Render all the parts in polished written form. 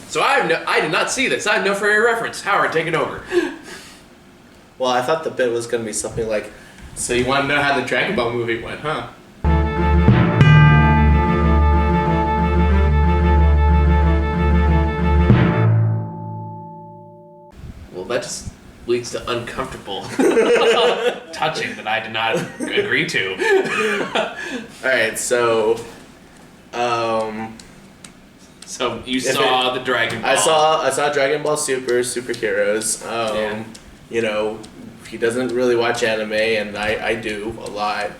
So I did not see this. I have no frame of reference. Howard, take it over. Well, I thought the bit was going to be something like, so you want to know how the Dragon Ball movie went, huh? Well, that just leads to uncomfortable touching that I did not agree to. Alright, so... So you saw the Dragon Ball. I saw Dragon Ball Super, superheroes. You know, he doesn't really watch anime, and I do a lot.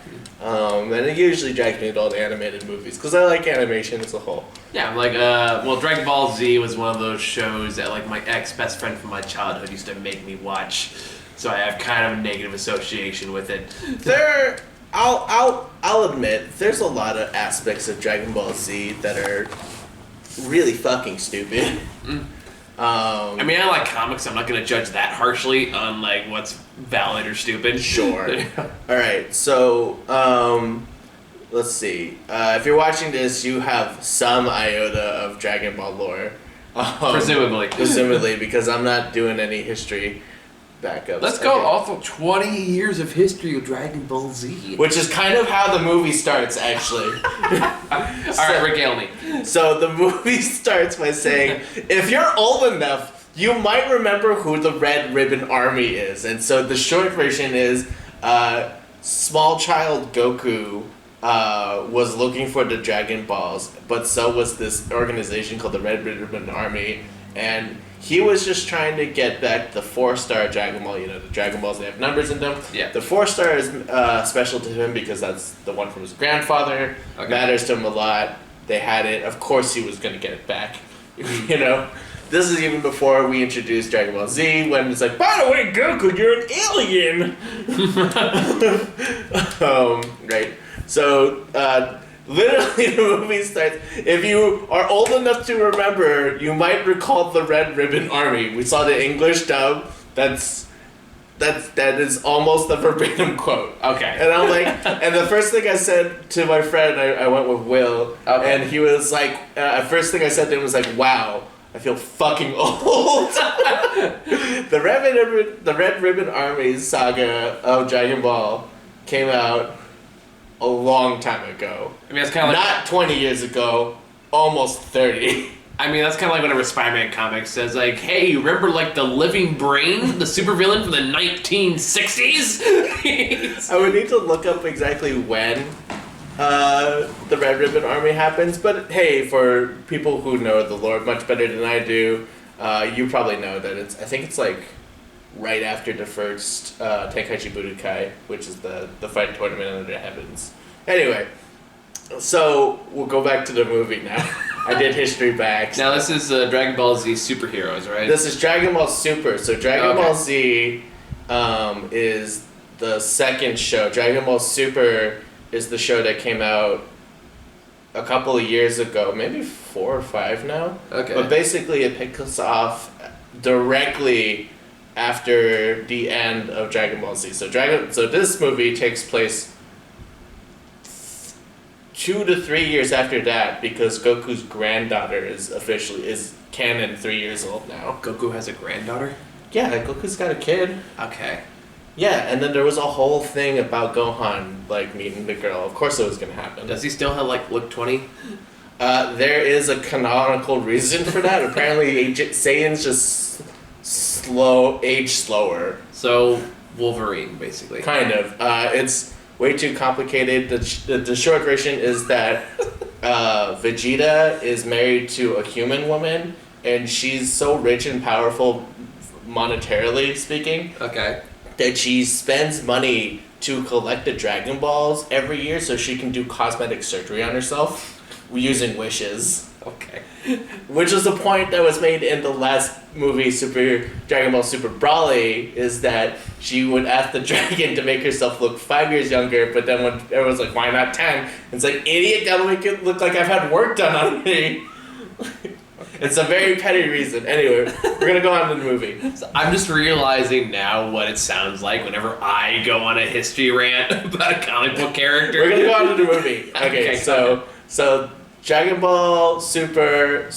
And it usually drags me to all the animated movies, because I like animation as a whole. Yeah, like, well, Dragon Ball Z was one of those shows that, like, my ex-best friend from my childhood used to make me watch. So I have kind of a negative association with it. I'll admit, there's a lot of aspects of Dragon Ball Z that are really fucking stupid. I mean, I like comics. I'm not going to judge that harshly on, like, what's valid or stupid. Sure. Alright, so, let's see. If you're watching this, you have some iota of Dragon Ball lore. Presumably, because I'm not doing any history backups. Let's go also 20 years of history of Dragon Ball Z. Which is kind of how the movie starts, actually. Alright, regale me. So the movie starts by saying, if you're old enough, you might remember who the Red Ribbon Army is. And so the short version is, small child Goku was looking for the Dragon Balls, but so was this organization called the Red Ribbon Army, and he was just trying to get back the 4-star Dragon Ball. You know, the Dragon Balls, they have numbers in them. Yeah. The 4-star is special to him because that's the one from his grandfather. Okay. Matters to him a lot. They had it. Of course he was going to get it back. You know? This is even before we introduced Dragon Ball Z, when it's like, by the way, Goku, you're an alien! Right. So, literally, the movie starts. If you are old enough to remember, you might recall the Red Ribbon Army. We saw the English dub. That is almost a verbatim quote. Okay. And I'm like, and the first thing I said to my friend, I went with Will, and he was like, first thing I said to him was like, wow, I feel fucking old. The Red Ribbon Army saga of Dragon Ball came out a long time ago. I mean, that's kind of like... Not 20 years ago, almost 30. I mean, that's kind of like whenever Spider-Man comics says, like, hey, you remember, like, the Living Brain, the supervillain from the 1960s? I would need to look up exactly when the Red Ribbon Army happens, but hey, for people who know the lore much better than I do, you probably know that I think it's like right after the first Tenkaichi Budokai, which is the fight tournament under the heavens. Anyway, so we'll go back to the movie now. I did history back. Now this is Dragon Ball Z Superheroes, right? This is Dragon Ball Super. So Dragon Ball Z is the second show. Dragon Ball Super is the show that came out a couple of years ago, maybe 4 or 5 now. Okay. But basically it picks us off directly after the end of Dragon Ball Z. So this movie takes place 2 to 3 years after that, because Goku's granddaughter is canon 3 years old now. Goku has a granddaughter? Yeah, Goku's got a kid. Okay. Yeah, and then there was a whole thing about Gohan, like, meeting the girl. Of course it was gonna happen. Does he still have, like, look 20? There is a canonical reason for that. Apparently, Saiyans just age slower. So, Wolverine, basically. Kind of. It's way too complicated. The short version is that Vegeta is married to a human woman, and she's so rich and powerful, monetarily speaking, that she spends money to collect the Dragon Balls every year so she can do cosmetic surgery on herself using wishes. Okay. Which is the point that was made in the last movie, Dragon Ball Super Broly, is that she would ask the dragon to make herself look 5 years younger, but then when everyone's like, why not 10? It's like, idiot, gotta make it look like I've had work done on me. It's a very petty reason. Anyway, we're gonna go on to the movie. So I'm just realizing now what it sounds like whenever I go on a history rant about a comic book character. We're gonna go on to the movie. Okay, so Dragon Ball Superhero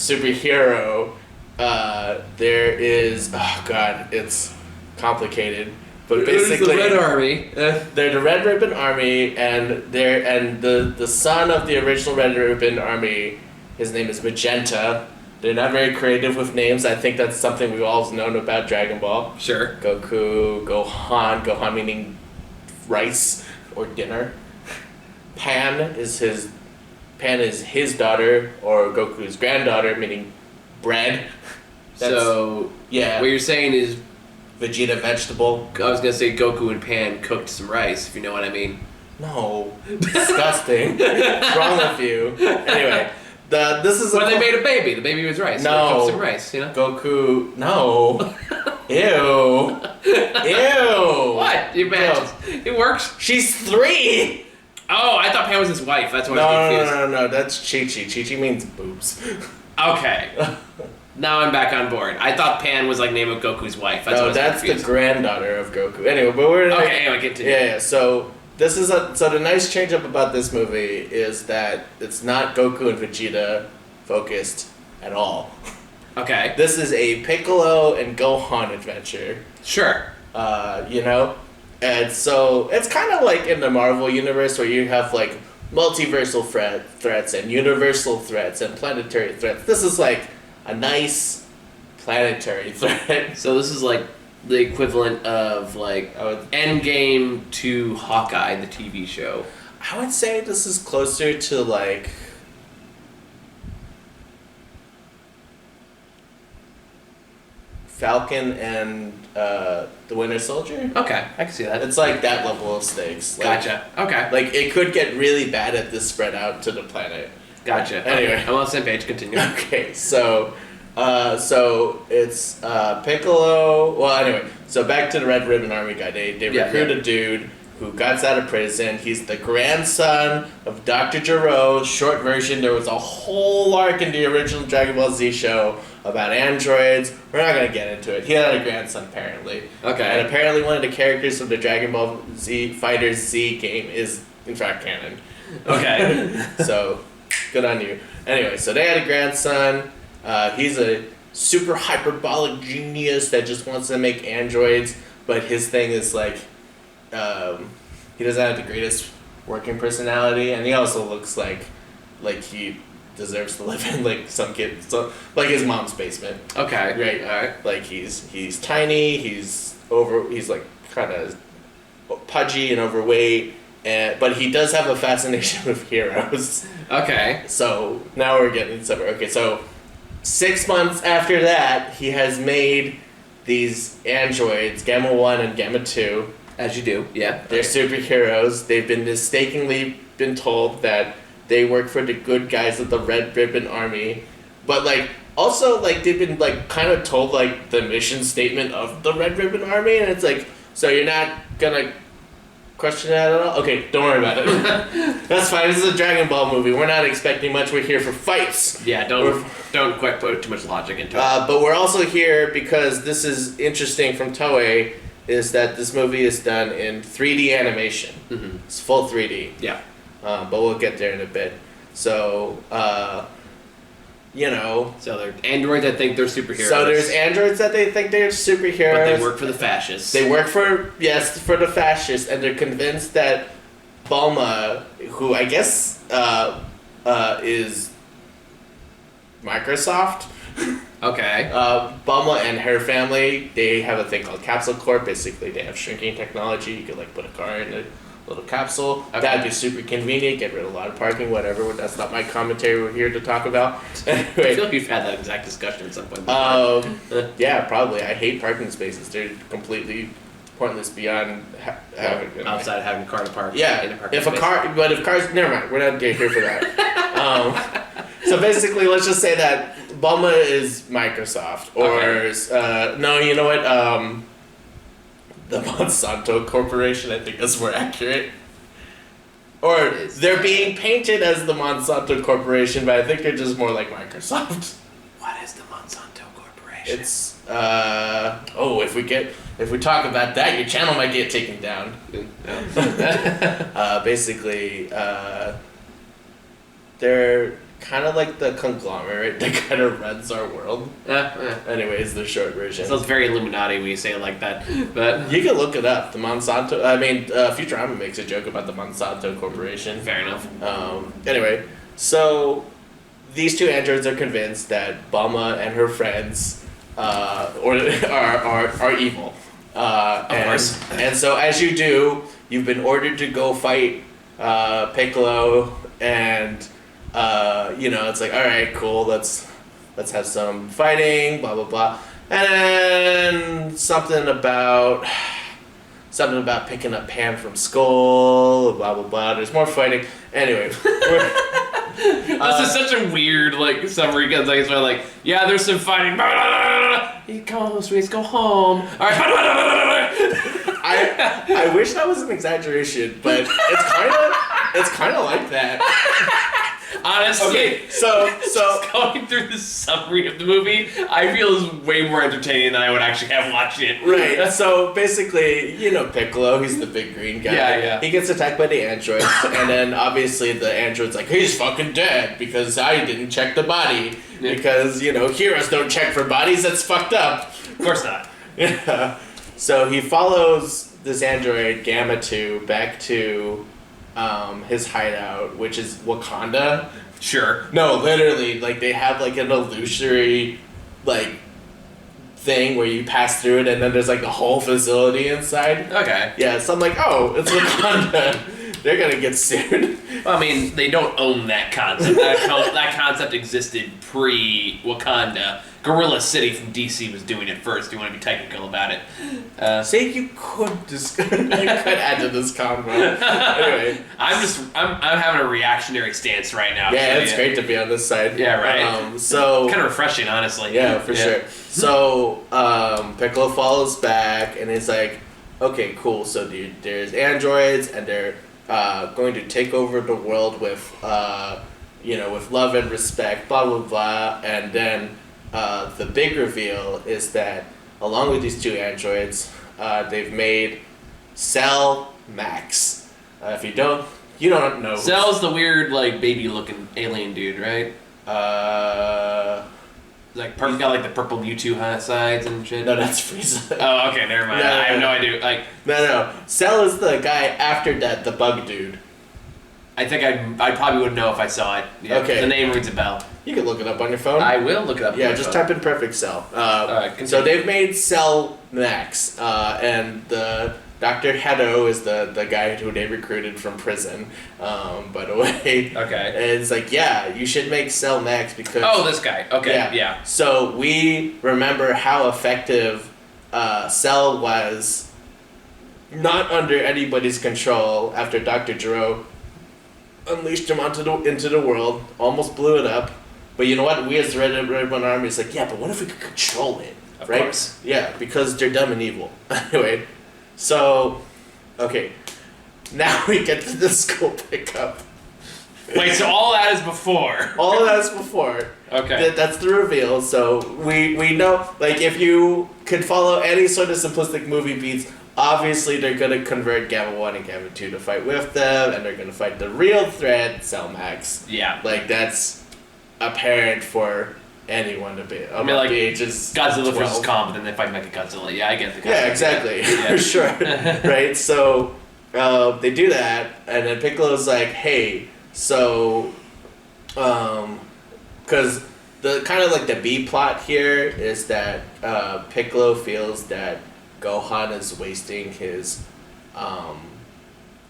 there is, oh god, it's complicated, but There's basically the Red Army. they're the Red Ribbon Army, and the son of the original Red Ribbon Army, his name is Magenta. They're not very creative with names. I think that's something we've always known about Dragon Ball. Sure. Goku, Gohan meaning rice or dinner. Pan is his daughter, or Goku's granddaughter, meaning bread. So Yeah. what you're saying is, Vegeta vegetable. I was gonna say Goku and Pan cooked some rice, if you know what I mean. No. Disgusting. What's wrong with you? Anyway, this is When they made a baby, the baby was rice. So No. they cooked some rice, you know. Goku. No. Ew. Ew. What? You matches. It works. She's 3. Oh, I thought Pan was his wife. That's what I was confused. No. That's Chi-Chi. Chi-Chi means boobs. Okay. Now I'm back on board. I thought Pan was like name of Goku's wife. That's what I No, was that's confused. the granddaughter of Goku. Anyway, but we're Okay, anyway, continue. Yeah. So this is so the nice change up about this movie is that it's not Goku and Vegeta focused at all. Okay. This is a Piccolo and Gohan adventure. Sure. You know, and so it's kind of like in the Marvel universe where you have like multiversal threats and universal threats and planetary threats. This is like a nice planetary threat. So this is like the equivalent of like Endgame to Hawkeye, the TV show. I would say this is closer to like Falcon and the Winter Soldier. Okay, I can see that. It's like that level of stakes. Like, Gotcha. Okay. Like it could get really bad if this spread out to the planet. Gotcha. Anyway. Okay, I'm on the same page. Continue. Okay, so it's Piccolo. Well, anyway, so back to the Red Ribbon Army guy. They recruit a dude who got out of prison. He's the grandson of Dr. Gero. Short version, there was a whole arc in the original Dragon Ball Z show about androids. We're not gonna get into it. He had a grandson apparently. Okay. And apparently one of the characters from the Dragon Ball Z Fighters Z game is in fact canon. Okay. So, good on you. Anyway, so they had a grandson. He's a super hyperbolic genius that just wants to make androids, but his thing is like, he doesn't have the greatest working personality, and he also looks like he deserves to live in like some kid, so like his mom's basement. Okay. Right. All right. Like he's tiny. He's like kind of pudgy and overweight. But he does have a fascination with heroes. Okay. So now we're getting somewhere. Okay, so 6 months after that, he has made these androids, Gamma 1 and Gamma 2. As you do. Yeah. They're superheroes. They've been mistakenly been told that they work for the good guys of the Red Ribbon Army. But like also like they've been like kind of told like the mission statement of the Red Ribbon Army, and it's like, so you're not gonna question that at all? Okay, don't worry about it. That's fine. This is a Dragon Ball movie. We're not expecting much. We're here for fights. Yeah. Don't quite put too much logic into it. But we're also here because this is interesting from Toei, is that this movie is done in 3D animation. Mm-hmm. It's full 3D. Yeah. But we'll get there in a bit. So, you know. So they're androids that think they're superheroes. So there's androids that they think they're superheroes. But they work for the fascists. They work for the fascists, and they're convinced that Bulma, who I guess is Microsoft. Okay. Bulma and her family, they have a thing called Capsule Corp. Basically, they have shrinking technology. You could like put a car in a little capsule. Okay. That'd be super convenient. Get rid of a lot of parking, whatever. That's not my commentary. We're here to talk about. I Anyway, feel like we've had that exact discussion at some point. before. yeah, probably. I hate parking spaces. They're completely pointless beyond having them. Outside of having a car to park. Yeah, in a parking if a space. if cars, never mind. We're not here for that. So basically, let's just say that Bulma is Microsoft, or Okay. no, you know what? The Monsanto Corporation. I think that's more accurate. Or they're being painted as the Monsanto Corporation, but I think they're just more like Microsoft. What is the Monsanto Corporation? It's if we talk about that, your channel might get taken down. No. Basically, they're kind of like the conglomerate that kind of runs our world. Anyways, the short version. It sounds very Illuminati when you say it like that. But You can look it up. The Monsanto. I mean, Futurama makes a joke about the Monsanto Corporation. fair enough. Anyway, so these two androids are convinced that Bulma and her friends are evil. Of course. And so as you do, you've been ordered to go fight Piccolo, and it's like, all right, cool, let's have some fighting, blah blah blah, and then something about picking up Pam from school, blah blah blah. There's more fighting. Anyway, This is such a weird summary because it's yeah, there's some fighting. Hey, come on, sweeties, go home. All right. I wish that was an exaggeration, but it's kind of like that. Honestly, Okay, so going through the summary of the movie, I feel is way more entertaining than I would actually have watching it. right. So basically, Piccolo, he's the big green guy. Yeah. He gets attacked by the androids, and then obviously the android's like, he's fucking dead because I didn't check the body. Yeah. Because heroes don't check for bodies. That's fucked up. Of course not. Yeah. So he follows this android Gamma 2 back to his hideout, which is Wakanda. Sure. No, literally, they have an illusory thing where you pass through it, and then there's the whole facility inside. Okay. Yeah, so I'm like, oh, it's Wakanda. They're gonna get sued. Well, I mean, they don't own that concept. That concept existed pre-Wakanda. Gorilla City from DC was doing it first. You want to be technical about it. Say you could add to this convo. Anyway, I'm having a reactionary stance right now. yeah, so, it's great to be on this side. Yeah, right. So kind of refreshing, honestly. yeah, for sure. So Piccolo follows back, and it's like, okay, cool. So there's androids, and they're going to take over the world with with love and respect, blah blah blah, and then the big reveal is that along with these two androids, they've made Cell Max. If you don't know. Cell's the weird baby-looking alien dude, right? Got the purple Mewtwo sides and shit. No, that's Frieza. Oh, okay, never mind. No, I have no idea. No. Cell is the guy after that, the bug dude. I think I probably would know if I saw it. Yeah, Okay. The name rings a bell. You can look it up on your phone. I will look it up. Yeah, just type in Perfect Cell. Continue. So they've made Cell Max, and the Dr. Hedo is the guy who they recruited from prison, by the way. Okay. And it's like, yeah, you should make Cell Max because... Oh, this guy. Okay, yeah. So we remember how effective Cell was not under anybody's control after Dr. Gero unleashed him into the world, almost blew it up. But you know what? We as the Red Ribbon Army is like, yeah, but what if we could control it? Of right? course. Yeah, because they're dumb and evil. Anyway, so, okay. Now we get to the school pickup. Wait, so all that is before? All of that's before. Okay. That's the reveal. So we know, if you could follow any sort of simplistic movie beats, obviously they're going to convert Gamma 1 and Gamma 2 to fight with them, and they're going to fight the real threat, Cell Max. Yeah. That's apparent for anyone to be. I mean, the ages Godzilla 12. versus Kong, but then they fight Mechagodzilla. Yeah, I get the concept. Yeah, exactly. Yeah. For sure. Right? So they do that, and then Piccolo's like, hey, so... Because the kind of the B plot here is that Piccolo feels that Gohan is wasting his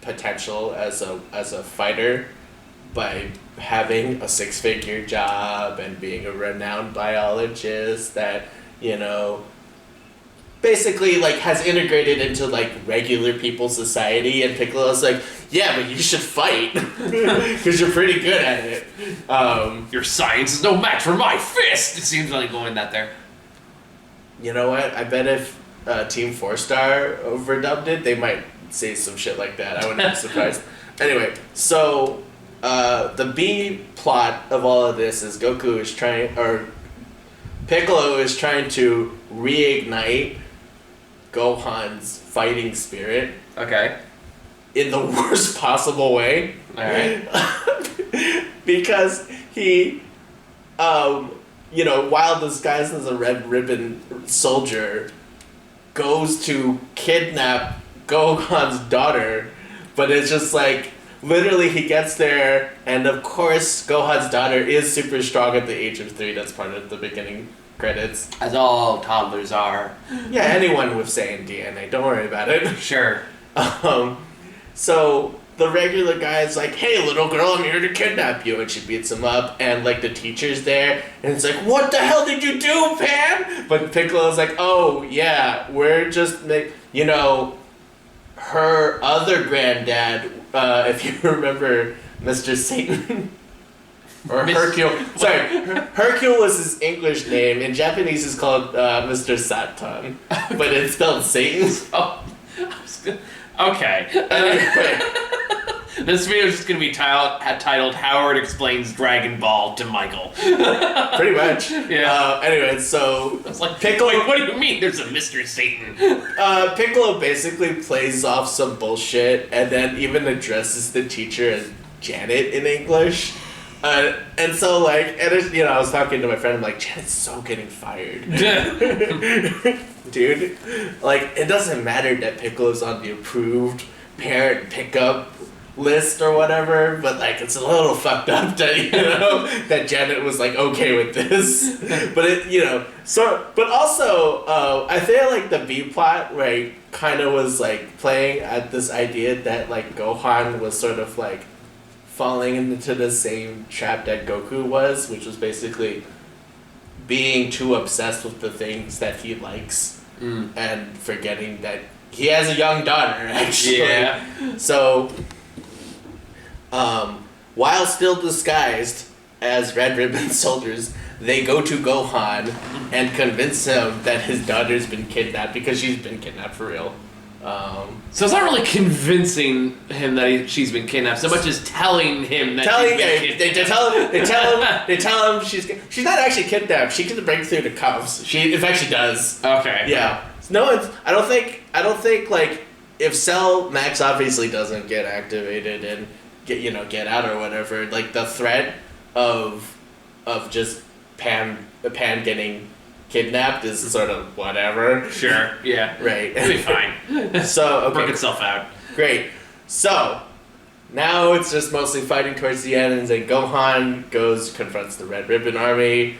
potential as a fighter by having a 6-figure job and being a renowned biologist that basically has integrated into regular people's society, and Piccolo's like, yeah, but you should fight because you're pretty good at it. Your science is no match for my fist! It seems like going that there. You know what? I bet if Team 4-Star overdubbed it, they might say some shit like that. I wouldn't be surprised. Anyway, so the B plot of all of this is Piccolo is trying to reignite Gohan's fighting spirit. Okay. In the worst possible way. Alright. Because he, while disguised as a Red Ribbon soldier, goes to kidnap Gohan's daughter, but it's just like, literally he gets there, and of course Gohan's daughter is super strong at the age of 3. That's part of the beginning credits. As all toddlers are. Yeah, anyone with Saiyan DNA, don't worry about it. Sure. So the regular guy's like, hey little girl, I'm here to kidnap you, and she beats him up, and like the teacher's there, and it's like, what the hell did you do, Pan? But Piccolo's like, oh yeah, we're just her other granddad, if you remember Mr. Satan. Or Hercule. Sorry, Hercule was his English name. In Japanese, it's called Mr. Satan, but it's spelled Satan. Oh, okay. Anyway. This video is just going to be titled "Howard Explains Dragon Ball to Michael." Pretty much. Yeah. Anyway, so It's like Piccolo. Wait, what do you mean? There's a Mr. Satan. Piccolo basically plays off some bullshit, and then even addresses the teacher as Janet in English. And so like, I was talking to my friend. I'm like, Janet's so getting fired, dude. Like, it doesn't matter that Piccolo's on the approved parent pickup list or whatever, but like, it's a little fucked up that that Janet was like okay with this. But but also I feel like the B plot, right, kind of was like playing at this idea that like Gohan was sort of like falling into the same trap that Goku was, which was basically being too obsessed with the things that he likes and forgetting that he has a young daughter, actually. Yeah. So, while still disguised as Red Ribbon soldiers, they go to Gohan and convince him that his daughter's been kidnapped, because she's been kidnapped for real. So it's not really convincing him that she's been kidnapped, so much as telling him that she's been kidnapped. They tell him she's not actually kidnapped. She can break through the cuffs. In fact she does. Okay. Yeah. No, I don't think like, if Cell Max obviously doesn't get activated and get out or whatever, like the threat of just Pan getting kidnapped is sort of whatever. Sure. Yeah. Right. It'll be fine. So okay. Work itself out. Great. So now it's just mostly fighting towards the end, and then Gohan confronts the Red Ribbon Army.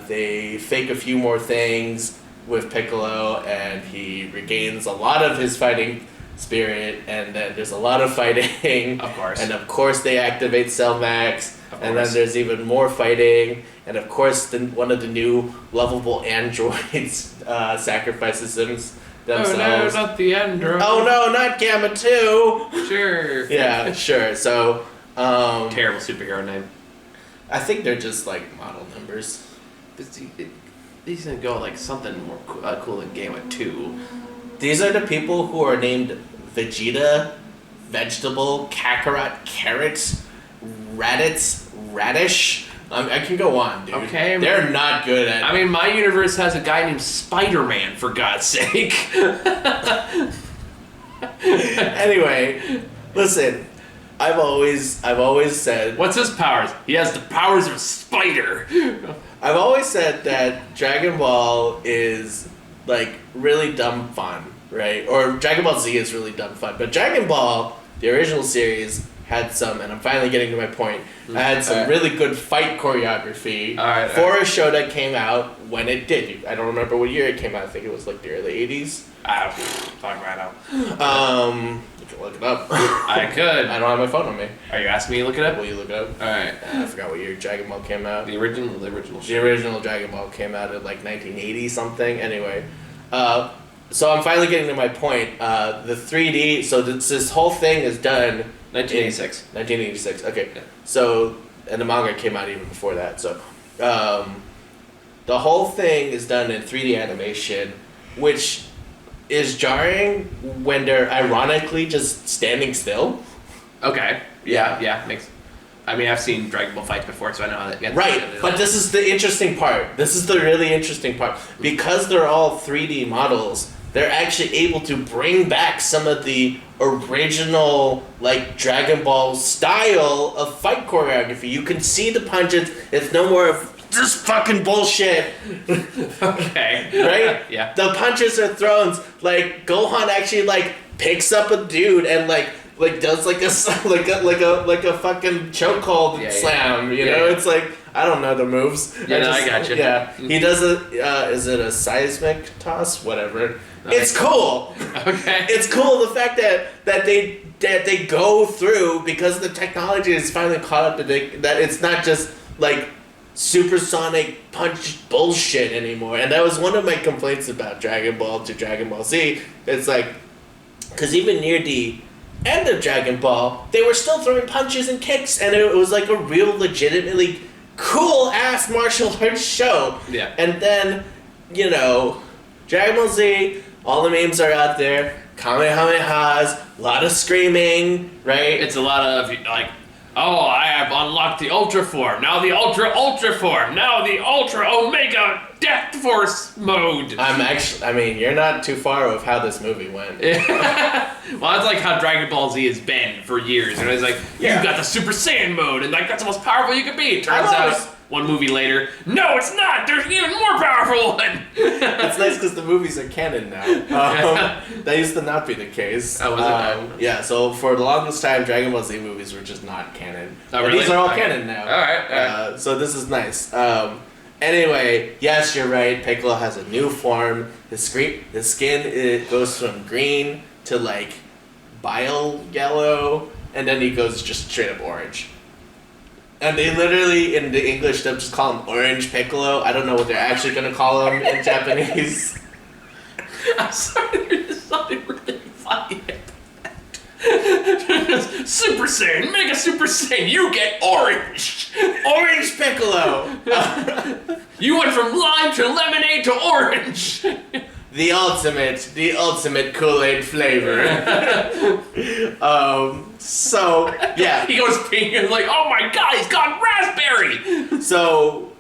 They fake a few more things with Piccolo, and he regains a lot of his fighting spirit, and then there's a lot of fighting. Of course. And of course they activate Cell Max, and then there's even more fighting, and of course one of the new lovable androids sacrifices themselves. Oh no, not the android. Oh no, not Gamma 2! Sure. Yeah, sure. So, terrible superhero name. I think they're just like model numbers. These gonna go like something more cool than Gamma 2. These are the people who are named Vegeta, Vegetable, Kakarot, Carrot, Radish. I can go on, dude. Okay. They're not good at... I mean, my universe has a guy named Spider-Man, for God's sake. Anyway, listen. I've always said... What's his powers? He has the powers of a spider. I've always said that Dragon Ball is, like, really dumb fun, right? Or Dragon Ball Z is really dumb fun. But Dragon Ball, the original series, had some, and I'm finally getting to my point, I had some really good fight choreography for a show that came out when it did. I don't remember what year it came out. I think it was like the early 80s. Fuck right now. You can look it up. I could. I don't have my phone on me. Are you asking me to look it up? Will you look it up? Alright. I forgot what year Dragon Ball came out. The original The show. original Dragon Ball came out in like 1980 something. Anyway, so I'm finally getting to my point. The 3D. So this whole thing is done. 1986. 1986. Okay. Yeah. So, and the manga came out even before that. So, the whole thing is done in 3D animation, which is jarring when they're ironically just standing still. Okay. Yeah. Makes. I mean, I've seen Dragon Ball fights before, so I know how that gets. Right, but this is the interesting part. This is the really interesting part. Because they're all 3D models, they're actually able to bring back some of the original, like, Dragon Ball style of fight choreography. You can see the punches. It's no more of this fucking bullshit. Okay. Right? Yeah. The punches are thrown. Like, Gohan actually, like, picks up a dude and, like does like a fucking chokehold slam, you know? It's like, I don't know the moves. Yeah, I gotcha. Yeah, he does is it a seismic toss? Whatever. Okay. It's cool. Okay. It's cool the fact that they go through, because the technology is finally caught up to that it's not just like supersonic punch bullshit anymore. And that was one of my complaints about Dragon Ball to Dragon Ball Z. It's like, because even near the end of Dragon Ball, they were still throwing punches and kicks, and it was like a real legitimately cool ass martial arts show. Yeah. And then, you know, Dragon Ball Z, all the memes are out there, Kamehamehas, a lot of screaming, right? It's a lot of, like, oh, I have unlocked the Ultra Form, now the Ultra Form, now the Ultra Omega Death Force mode. You're not too far of how this movie went. Well, that's like how Dragon Ball Z has been for years. And it's like, you've got the Super Saiyan mode, and like that's the most powerful you can be. Turns out, one movie later, no, it's not. There's an even more powerful one. It's nice because the movies are canon now. That used to not be the case. Oh, was it? Yeah, so for the longest time, Dragon Ball Z movies were just not canon. Oh, really? These are all canon now. All right. So this is nice. Anyway, yes, you're right. Piccolo has a new form. His skin it goes from green to like bile yellow, and then he goes just straight up orange. And they literally, in the English dub, just call him Orange Piccolo. I don't know what they're actually going to call him in Japanese. I'm sorry, there's something really funny about that. Super Saiyan, Mega Super Saiyan, you get orange! Orange Piccolo! You went from lime to lemonade to orange! The ultimate Kool-Aid flavor. So, yeah. He goes pink and like, oh my god, he's gone raspberry! So,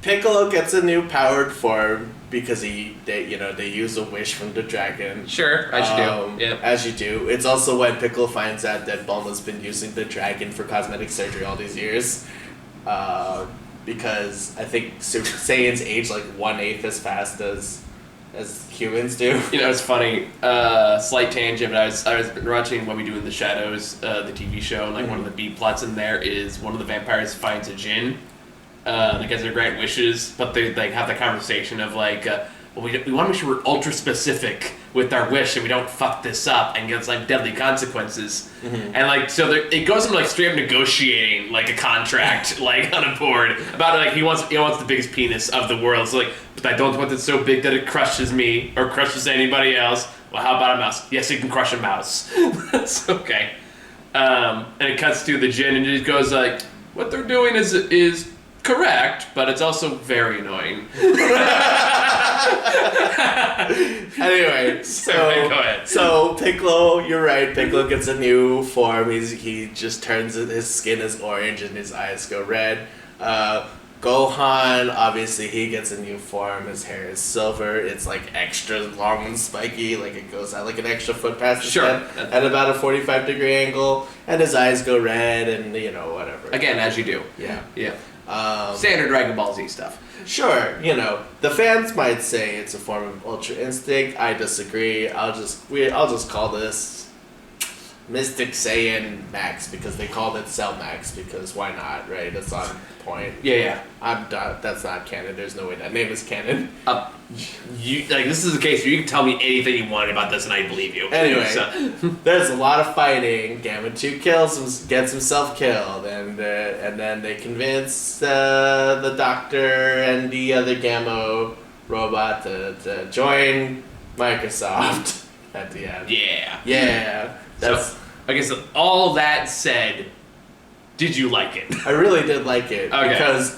Piccolo gets a new powered form because they use a wish from the dragon. Sure, as you do. Yeah. As you do. It's also when Piccolo finds out that Bulma's been using the dragon for cosmetic surgery all these years. Because I think Super Saiyans age like 1/8 as fast as humans do. You know, it's funny. Slight tangent, but I was watching What We Do in the Shadows, the TV show, and like one of the B plots in there is one of the vampires finds a djinn, like as their grant wishes, but they like have the conversation of like, well, we want to make sure we're ultra specific with our wish and we don't fuck this up and gets like deadly consequences. Mm-hmm. And like so it goes into like straight up negotiating like a contract like on a board about like he wants the biggest penis of the world. So like, but I don't want it so big that it crushes me or crushes anybody else. Well, how about a mouse? Yes, you can crush a mouse. That's okay. And it cuts to the djinn and it goes like, what they're doing is correct, but it's also very annoying. Anyway, go ahead. So Piccolo, you're right. Piccolo gets a new form. He just turns his skin is orange and his eyes go red. Gohan, obviously, he gets a new form. His hair is silver. It's like extra long and spiky, like it goes out like an extra foot past his head at about a 45-degree angle. And his eyes go red, and whatever. Again, as you do. Yeah. Standard Dragon Ball Z stuff. Sure, the fans might say it's a form of Ultra Instinct. I disagree. I'll just call this Mystic Saiyan Max because they called it Cell Max because why not, right? That's on point. Yeah. I'm done. That's not canon. There's no way that name is canon. This is the case where you can tell me anything you want about this and I believe you. Anyway, there's a lot of fighting. Gamma 2 gets himself killed, and then they convince the Doctor and the other Gamma robot to join Microsoft at the end. Yeah. I guess all that said, did you like it? I really did like it because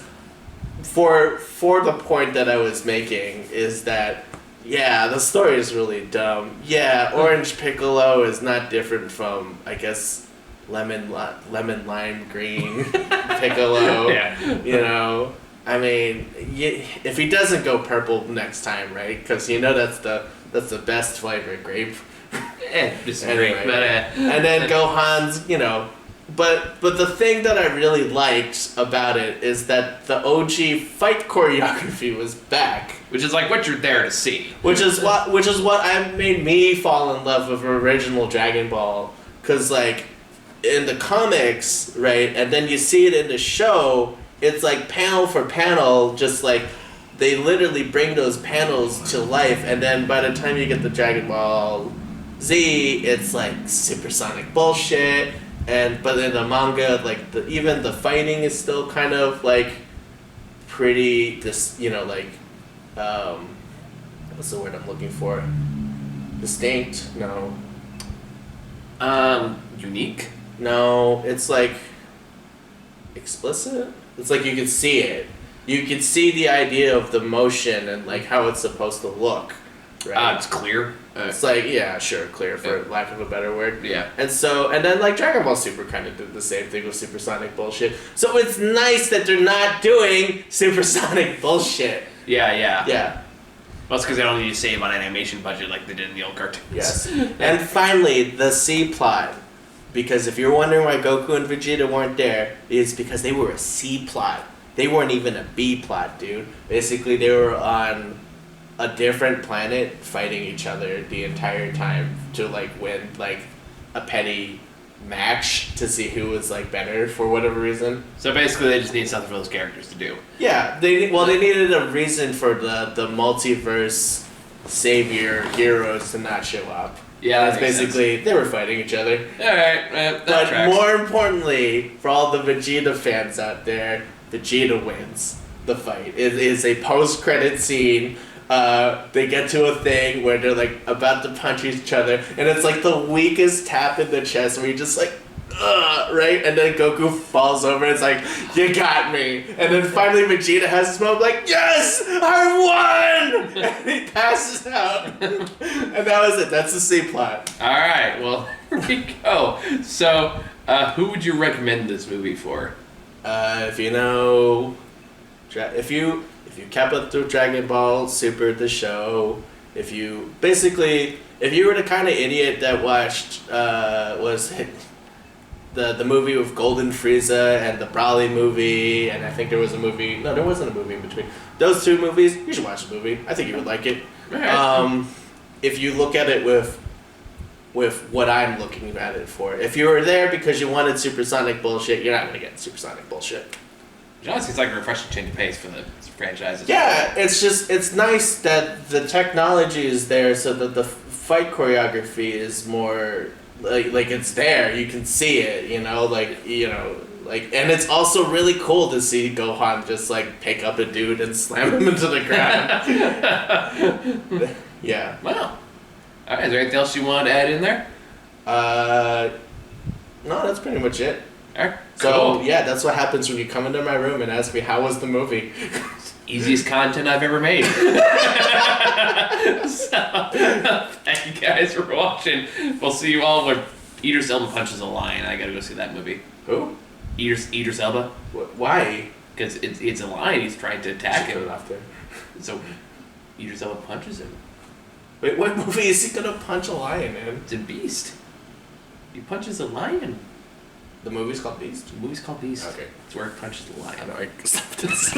for the point that I was making is that the story is really dumb. Yeah, Orange Piccolo is not different from I guess lemon lime green Piccolo. Yeah. I mean, if he doesn't go purple next time, right? Because that's the best flavor, grape. Disagree. Anyway. But, And then Gohan's, but the thing that I really liked about it is that the OG fight choreography was back, which is like what you're there to see. which is what made me fall in love with original Dragon Ball, because like in the comics, right, and then you see it in the show, it's like panel for panel, just like they literally bring those panels to life, and then by the time you get the Dragon Ball Z, it's like supersonic bullshit. But in the manga, like even the fighting is still kind of like pretty what's the word I'm looking for? Distinct? No. Unique? No, it's like explicit. It's like you can see it. You can see the idea of the motion and like how it's supposed to look. Right? It's clear. It's like, yeah, sure, clear for lack of a better word. Yeah. And then like Dragon Ball Super kind of did the same thing with supersonic bullshit. So it's nice that they're not doing supersonic bullshit. Yeah. Yeah. Well, it's because they don't need to save on animation budget like they did in the old cartoons. Yes. And finally, the C plot. Because if you're wondering why Goku and Vegeta weren't there, it's because they were a C plot. They weren't even a B plot, dude. Basically, they were on a different planet fighting each other the entire time to like win like a petty match to see who was like better for whatever reason. So basically they just need something for those characters to do. Yeah, they needed a reason for the multiverse savior heroes to not show up. Yeah, that's basically sense. They were fighting each other. Alright, that but tracks. More importantly, for all the Vegeta fans out there, Vegeta wins the fight. It is a post-credit scene. They get to a thing where they're like about to punch each other, and it's like the weakest tap in the chest where you're just like, ugh, right? And then Goku falls over and it's like, you got me. And then finally Vegeta has his moment like, yes, I won! And he passes out. And that was it. That's the C plot. Alright, well, here we go. So, who would you recommend this movie for? If you kept up through Dragon Ball Super, the show, if you were the kind of idiot that watched, the movie with Golden Frieza and the Broly movie, and I think there was a movie, no, there wasn't a movie in between. Those two movies, you should watch the movie. I think you would like it. Right. If you look at it with what I'm looking at it for. If you were there because you wanted supersonic bullshit, you're not going to get supersonic bullshit. Honestly, it's like a refreshing change of pace for the franchise. Yeah, it's nice that the technology is there so that the fight choreography is more like it's there. You can see it, and it's also really cool to see Gohan just like pick up a dude and slam him into the ground. Yeah. Wow. All right, is there anything else you want to add in there? No, that's pretty much it. All right, So, cool. yeah, that's what happens when you come into my room and ask me, how was the movie? Easiest content I've ever made. So, thank you guys for watching. We'll see you all when Idris Elba punches a lion. I gotta go see that movie. Who? Idris Elba. Why? Because it's a lion. He's trying to attack Put it him. off there. So, Idris Elba punches him. Wait, what movie is he gonna punch a lion in? It's a beast. He punches a lion. The movie's called Beast? The movie's called Beast. Okay. It's where he punches the lion. I know, I stopped this.